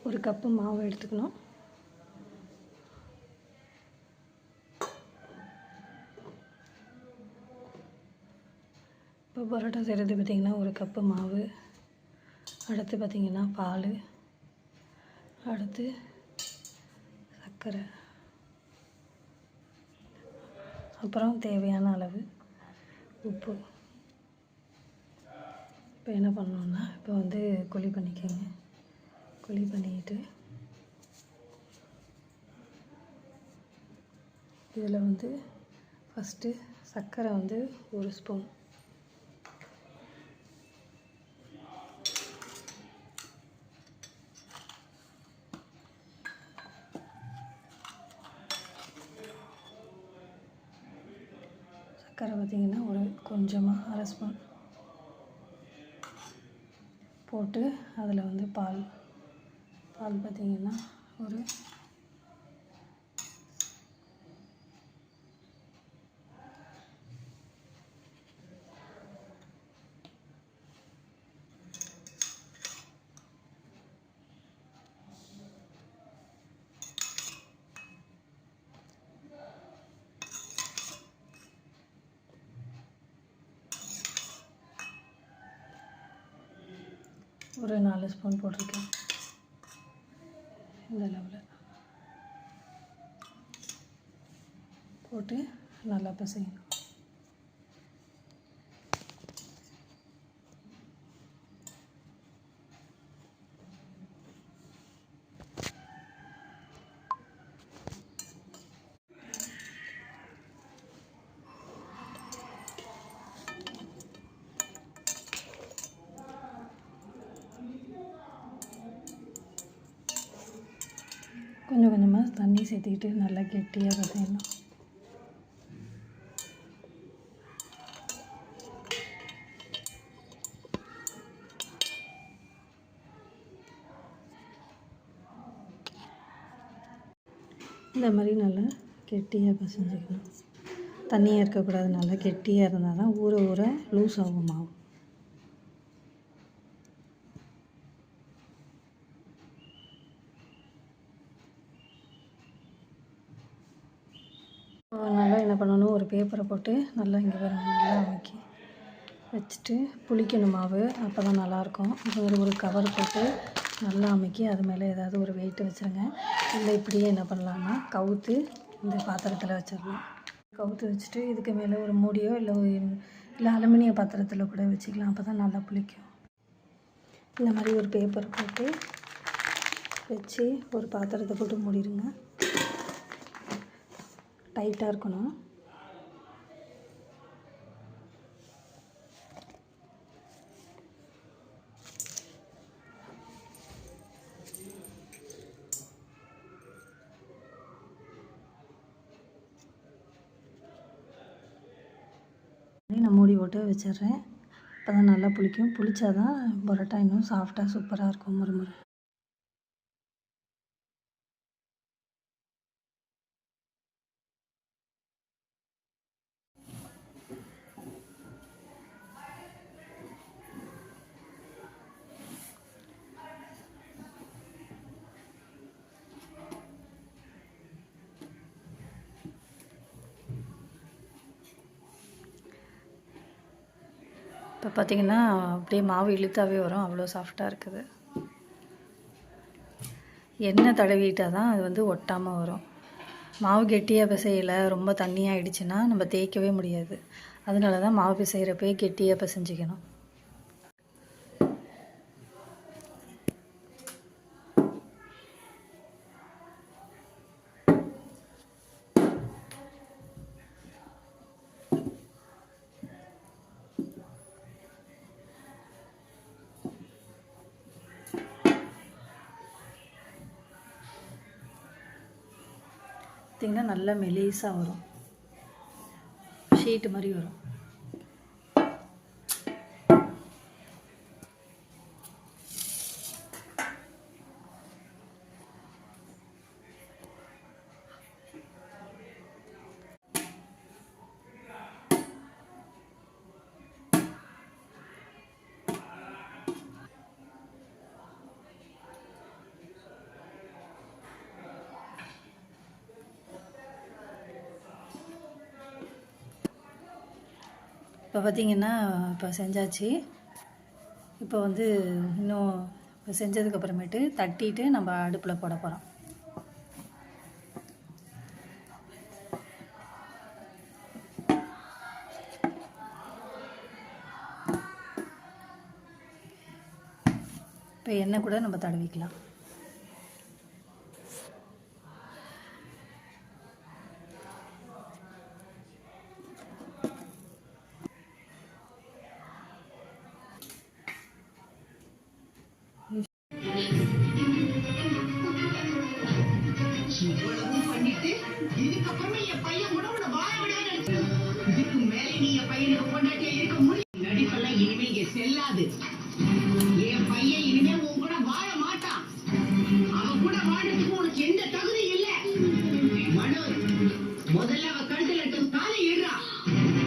1 cup மாவு எடுத்துக்கணும். இப்போ பரோட்டா செய்கிறது பார்த்திங்கன்னா 1 கப்பு மாவு, அடுத்து பார்த்திங்கன்னா பால், அடுத்து சர்க்கரை, அப்புறம் தேவையான அளவு உப்பு. இப்போ என்ன பண்ணணுன்னா இப்போ வந்து குழி பண்ணிக்கோங்க. குழி பண்ணிக்கிட்டு இதில் வந்து ஃபஸ்ட்டு சர்க்கரை வந்து 1 ஸ்பூன், சர்க்கரை பார்த்திங்கன்னா ஒரு கொஞ்சமாக 1/2 ஸ்பூன் போட்டு அதில் வந்து பால் பார்த்திங்கன்னா ஒரு ஒரு 4 ஸ்பூன் போட்டிருக்கேன். இந்த அளவில் போட்டு நல்லா பிசையணும். கொஞ்சம் கொஞ்சமாக தண்ணி சேர்த்துக்கிட்டு நல்லா கெட்டியாக பிசையணும். இந்த மாதிரி நல்லா கெட்டியாக பிசைஞ்சிக்கணும். தண்ணியாக இருக்கக்கூடாது, நல்லா கெட்டியாக இருந்தால் தான் ஊற ஊற லூஸ் ஆகும் மாவு. நல்லா என்ன பண்ணணும், ஒரு பேப்பரை போட்டு நல்லா இங்கே பாருங்கள் நல்லா அமைக்கி வச்சுட்டு புளிக்கணும் மாவு, அப்போ தான் நல்லாயிருக்கும். இப்போ ஒரு கவர் போட்டு நல்லா அமைக்கி அது மேலே ஏதாவது ஒரு வெயிட்டு வச்சுருங்க. இல்லை இப்படியே என்ன பண்ணலான்னா கவுத்து இந்த பாத்திரத்தில் வச்சிடலாம். கவுத்து வச்சுட்டு இதுக்கு மேலே ஒரு மூடியோ இல்லை அலுமினிய பாத்திரத்தில் கூட வச்சுக்கலாம். அப்போ தான் நல்லா புளிக்கும். இந்த மாதிரி ஒரு பேப்பர் போட்டு வச்சு ஒரு பாத்திரத்தை போட்டு மூடிடுங்க. டைட்டாக இருக்கணும். நான் மூடி போட்டு வச்சிடுறேன். அப்போ தான் நல்லா புளிக்கும். புளிச்சாதான் பரோட்டா இன்னும் சாஃப்டாக சூப்பராக இருக்கும், முறுமுறு. இப்போ பார்த்திங்கன்னா அப்படியே மாவு இழுத்தாவே வரும், அவ்வளோ சாஃப்டாக இருக்குது. எண்ணெய் தடவிட்டால் தான் அது வந்து ஒட்டாமல் வரும். மாவு கெட்டியாக பிசையலை, ரொம்ப தண்ணியாக ஆகிடுச்சின்னா நம்ம தேய்க்கவே முடியாது. அதனால தான் மாவு பிசைகிறப்பே கெட்டியாக பிசைஞ்சிக்கணும். பார்த்திங்கன்னா நல்லா மெலிசாக வரும், ஷீட்டு மாதிரி வரும். இப்போ பார்த்திங்கன்னா இப்போ செஞ்சாச்சு. இப்போ வந்து இன்னும் இப்போ செஞ்சதுக்கப்புறமேட்டு தட்டிட்டு நம்ம அடுப்பில் போட போகிறோம். இப்போ எண்ணெய் கூட நம்ம தடவிக்கலாம். இவ்வளவும் பண்ணிட்டு இதுக்கப்புறமே என் பையன் உணவு